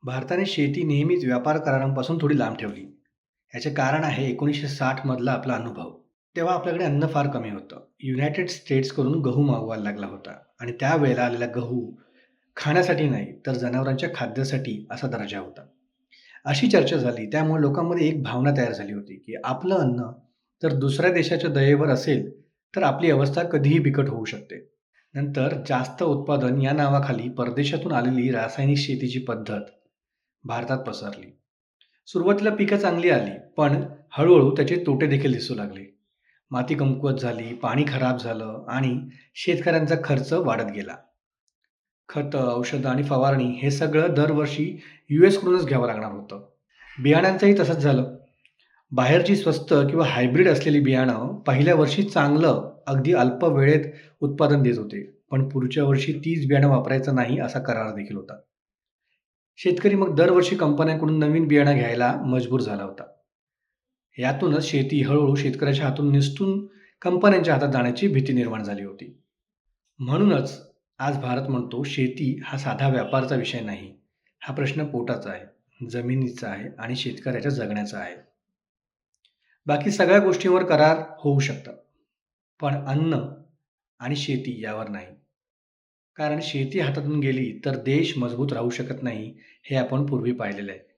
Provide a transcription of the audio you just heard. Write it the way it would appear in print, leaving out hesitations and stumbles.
भारताने शेती नेहमीच व्यापार करारांपासून थोडी लांब ठेवली. याचे कारण आहे 1960 मधला आपला अनुभव. तेव्हा आपल्याकडे अन्न फार कमी होतं. युनायटेड स्टेट्सकडून गहू मागवायला लागला होता आणि त्यावेळेला आलेला गहू खाण्यासाठी नाही, तर जनावरांच्या खाद्यासाठी असा दर्जा होता. अशी चर्चा झाली. त्यामुळे लोकांमध्ये एक भावना तयार झाली होती, की आपलं अन्न जर दुसऱ्या देशाच्या दयेवर असेल, तर आपली अवस्था कधीही बिकट होऊ शकते. नंतर जास्त उत्पादन या नावाखाली परदेशातून आलेली रासायनिक शेतीची पद्धत भारतात पसरली. सुरुवातीला पिकं चांगली आली, पण हळू-हळू त्याचे तोटे देखील दिसू लागले. माती कमकुवत झाली, पाणी खराब झालं आणि शेतकऱ्यांचा खर्च वाढत गेला. खतं, औषधं आणि फवारणी हे सगळं दरवर्षी यूएसकडूनच घ्यावं लागणार होतं. बियाण्यांचंही तसंच झालं. बाहेरची स्वस्त किंवा हायब्रिड असलेली बियाणं पहिल्या वर्षी चांगलं, अगदी अल्प वेळेत उत्पादन देत होते. पण पुढच्या वर्षी तीच बियाणं वापरायचं नाही असा करार देखील होता. शेतकरी मग दरवर्षी कंपन्यांकडून नवीन बियाणं घ्यायला मजबूर झाला होता. यातूनच शेती हळू-हळू शेतकऱ्याच्या हातून निसटून कंपन्यांच्या हातात जाण्याची भीती निर्माण झाली होती. म्हणूनच आज भारत म्हणतो शेती हा साधा व्यापारचा विषय नाही. हा प्रश्न पोटाचा आहे, जमिनीचा आहे आणि शेतकऱ्याच्या जगण्याचा आहे. बाकी सगळ्या गोष्टींवर करार होऊ शकतात, पण अन्न आणि शेती यावर नाही. कारण शेती हातातून गेली तर देश मजबूत राहू शकत नाही, हे आपण पूर्वी पाहिलेलं आहे.